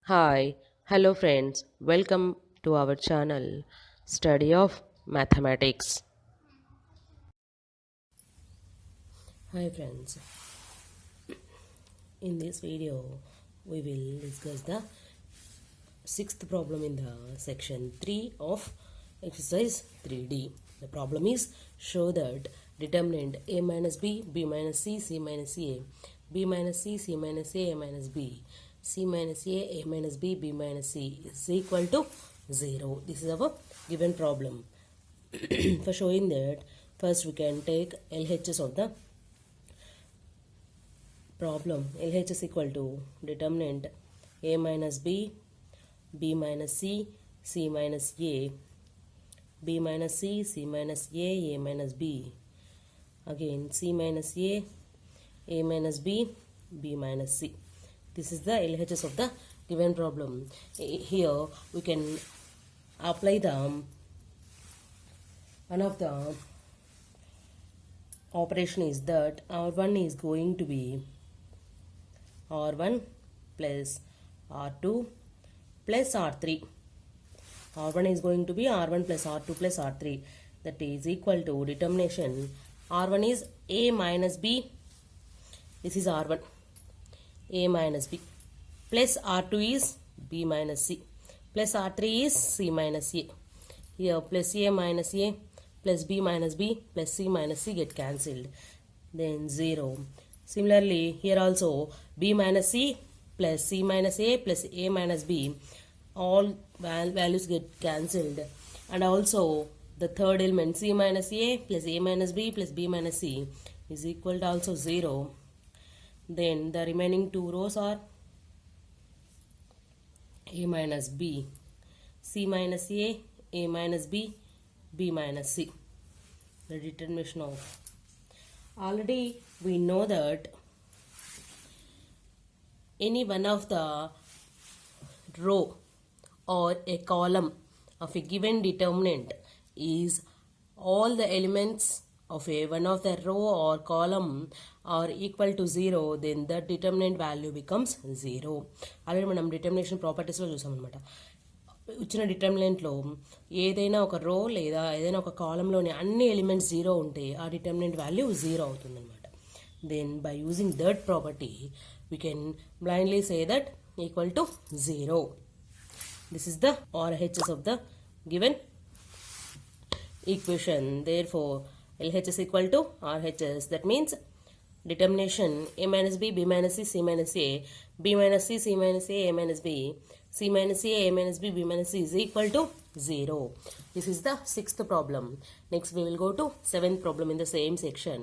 Hi, hello friends, welcome to our channel Study of Mathematics. Hi friends, in this video we will discuss the sixth problem in the section 3 of exercise 3d. The problem is show that determinant a minus b, b minus c, c minus a, b minus c, c minus a minus b, c minus a minus b, b minus c is equal to 0. This is our given problem. For showing that, first we can take LHS of the problem. LHS equal to determinant a minus b, b minus c, c minus a, b minus c, c minus a minus b. Again c minus a minus b, b minus c. This is the LHS of the given problem. Here we can apply the one of the operation is that R1 is going to be R1 plus R2 plus R3. R1 is going to be R1 plus R2 plus R3. That is equal to determination. R1 is A minus B. This is R1. A minus B. Plus R2 is B minus C. Plus R3 is C minus A. Here plus A minus A plus B minus B plus C minus C get cancelled. Then 0. Similarly, here also B minus C plus C minus A plus A minus B, all values get cancelled. And also the third element C minus A plus A minus B plus B minus C is equal to also 0. Then the remaining two rows are A minus B, C minus A minus B, B minus C. The determination of. Already we know that any one of the row or a column of a given determinant is all the elements of a one of the row or column are equal to 0, then the determinant value becomes 0. Already మనం determination properties లో చూసాం అనమాట. ఇచ్చిన డిటర్మినెంట్లో ఏదైనా ఒక రో లేదా ఏదైనా ఒక కాలంలోని అన్ని ఎలిమెంట్స్ 0 ఉంటే ఆ డిటర్మినెంట్ వాల్యూ 0 అవుతుందన్నమాట. Then by using that property we can blindly say that equal to 0. This is the RHS of the given equation. Therefore, LHS equal to RHS. That means determination A minus B, B minus C, C minus A, B minus C, C minus A minus B, C minus A minus B, B minus C is equal to 0. This is the sixth problem. Next we will go to seventh problem in the same section.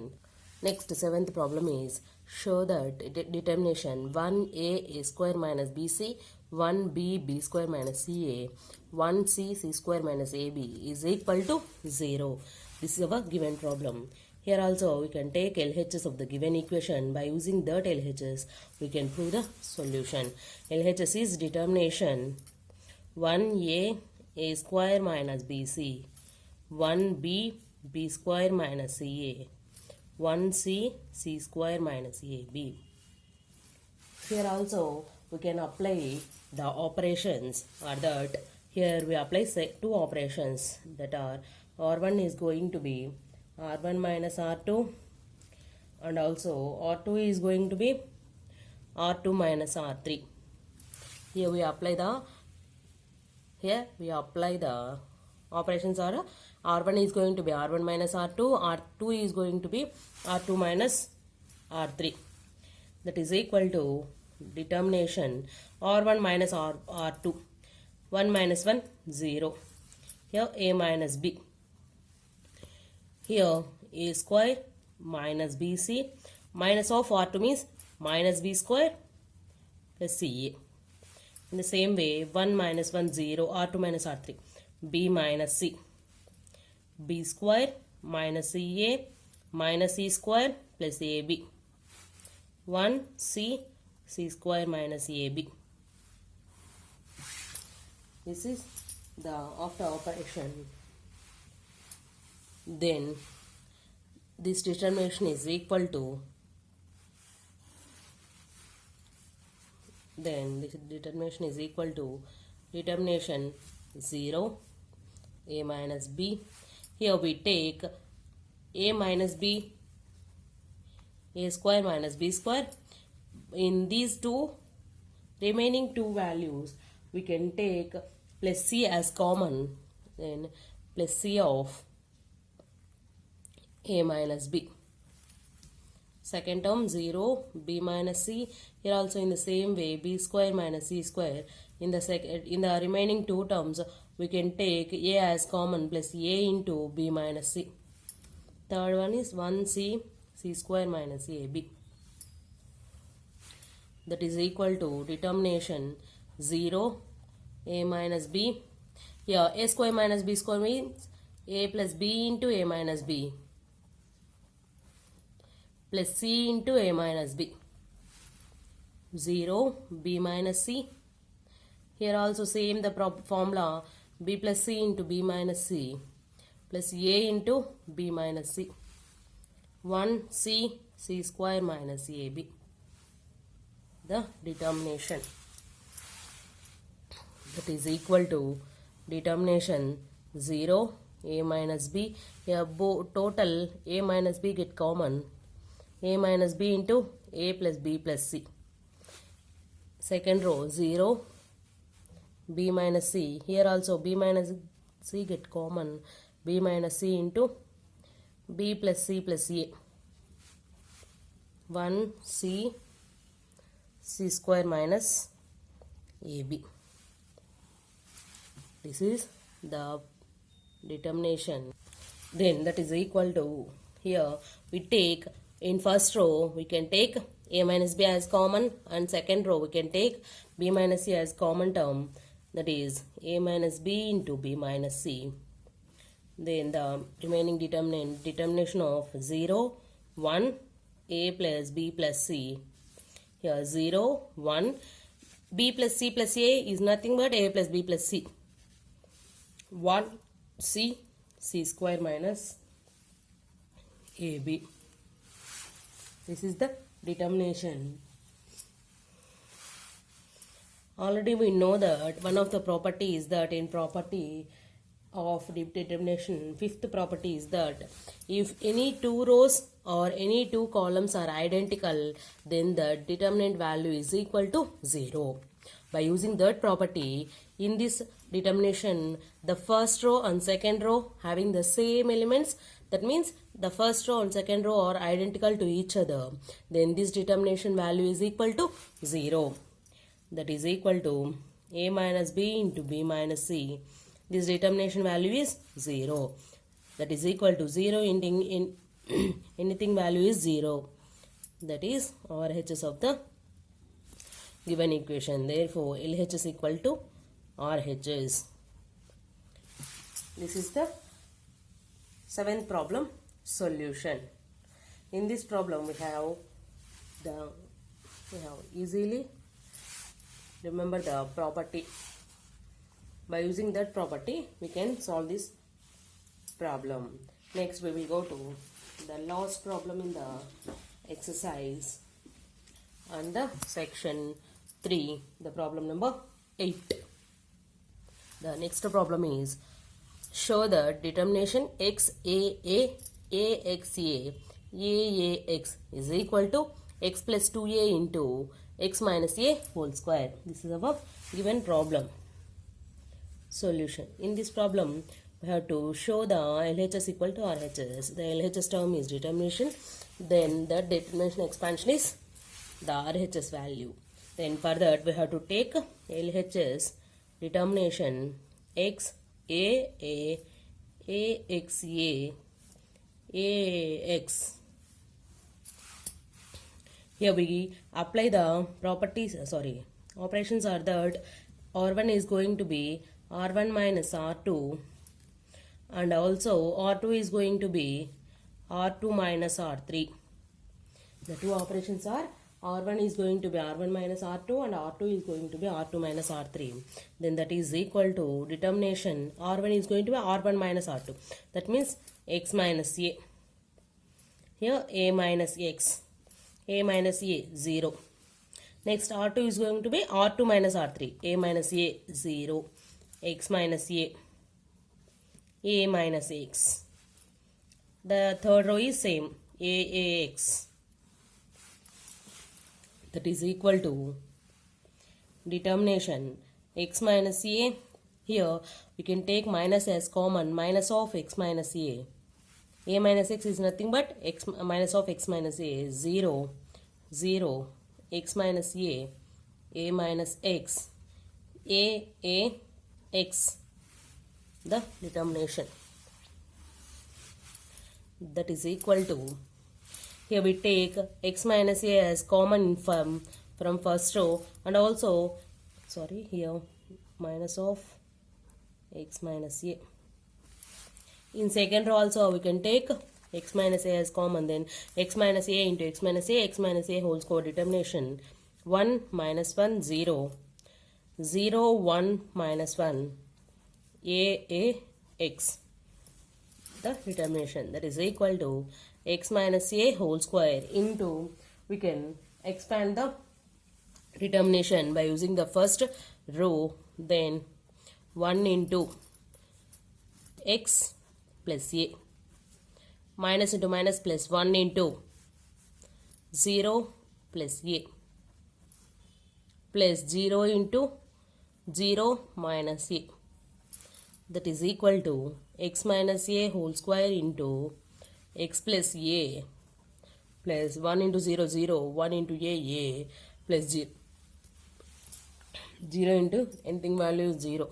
Next seventh problem is show that determination 1A square minus BC, 1B B square minus CA, 1C C square minus AB is equal to 0. This is our given problem. Here also we can take LHS of the given equation. By using that LHS we can prove the solution. LHS is determination 1A square minus BC, 1B B square minus CA, 1C C square minus AB. Here also we can apply the operations, or that here we apply two operations, that are R1 is going to be R1 minus R2, and also R2 is going to be R2 minus R3. Here we apply the operations are R1 is going to be R1 minus R2, R2 is going to be R2 minus R3. That is equal to determination R1 minus R2. 1 minus 1, 0. Here A minus B. Here A square minus BC. Minus of R2 means minus B square plus CA. In the same way, 1 minus 1, 0. R2 minus R3. B minus C. B square minus CA minus C square plus AB. 1 C square minus AB. This is the after operation. Then this determination is equal to then this determination is equal to determination 0 a minus b. Here we take a minus b, a square minus b square. In these two remaining two values we can take plus c as common, then plus c of a minus b. Second term 0 b minus c. Here also in the same way b square minus c square. In the remaining two terms we can take a as common plus a into b minus c. Third one is 1c c square minus ab. That is equal to determination 0 a minus b. Here a square minus b square means a plus b into a minus b plus c into a minus b. 0 b minus c. Here also same the formula, b plus c into b minus c plus a into b minus c. 1c c square minus ab. The determination, that is equal to determination 0 a minus b. Here total a minus b get common, a minus b into a plus b plus c. Second row 0 b minus c. Here also b minus c get common, b minus c into b plus c plus a. 1c c square minus ab. This is the determination. Then that is equal to, here we take in first row we can take a minus b as common, and second row we can take b minus c as common term, that is a minus b into b minus c. Then the remaining determination of 0 1 a plus b plus c. Here 0 1 b plus c plus a is nothing but a plus b plus c. 1 c c square minus ab. This is the determination. Already we know that one of the properties that in property of determination, fifth property is that if any two rows or any two columns are identical, then the determinant value is equal to 0. By using that property, in this determination, the first row and second row having the same elements, that means the first row and second row are identical to each other, then this determination value is equal to 0. That is equal to a minus b into b minus c. This determination value is 0. That is equal to 0 in anything value is 0. That is RHS of the given equation. Therefore, LHS is equal to RHS. This is the seventh problem solution. In this problem we have easily remember the property. By using that property we can solve this problem. Next we will go to the last problem in the exercise and the section 3, the problem number 8. The next problem is, show the determination xaa AXA AAX is equal to x plus 2a into x minus a whole square. This is our given problem. Solution. In this problem, we have to show the LHS equal to RHS. The LHS term is determination. Then the determination expansion is the RHS value. Then for that, we have to take LHS determination x a AX a AX. Here we apply the properties, operations are that R1 is going to be R1 minus R2, and also R2 is going to be R2 minus R3. The two operations are R1 is going to be R1 minus R2 and R2 is going to be R2 minus R3. Then that is equal to determination R1 is going to be R1 minus R2. That means x minus a. Here a minus x. A minus a 0. Next R2 is going to be R2 minus R3. A minus A 0. X minus A minus X. The third row is same. AX. That is equal to determination X minus A. Here we can take minus as common. Minus of X minus A. A minus X is nothing but X minus of X minus A. 0. 0. X minus A minus X, X, the determination. That is equal to, here we take X minus A as common from first row, and also, here minus of X minus A. In second row also we can take X minus A as common, then X minus A into X minus A whole square determination. 1 minus 1 0, 0 1 minus 1 X, the determination. That is equal to X minus A whole square into, we can expand the determination by using the first row, then 1 into X plus A, minus into minus plus 1 into 0 plus A, plus 0 into 0 minus A. That is equal to X minus A whole square into X plus A plus 1 into 0 0, 1 into A plus 0, 0 into anything value 0.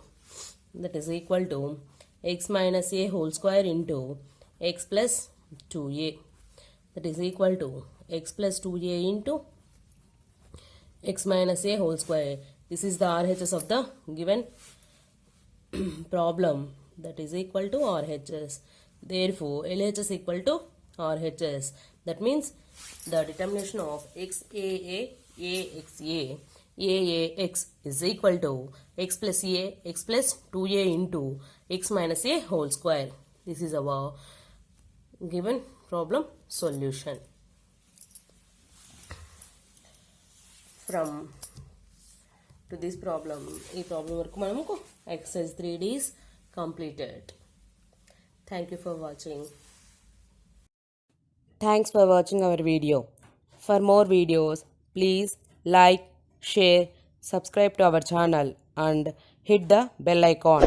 That is equal to X minus A whole square into X plus 2A. That is equal to X plus 2A into X minus A whole square. This is the RHS of the given problem. That is equal to RHS. Therefore, LHS equal to RHS. That means the determination of XAA, AXA, AAX is equal to X plus A, X plus 2A into X minus A whole square. This is our given problem solution. From to this problem, ఈ problem వరకు మనము exercise 3d is completed. Thank you for watching. Thanks for watching our video. For more videos, please like, share, subscribe to our channel and hit the bell icon.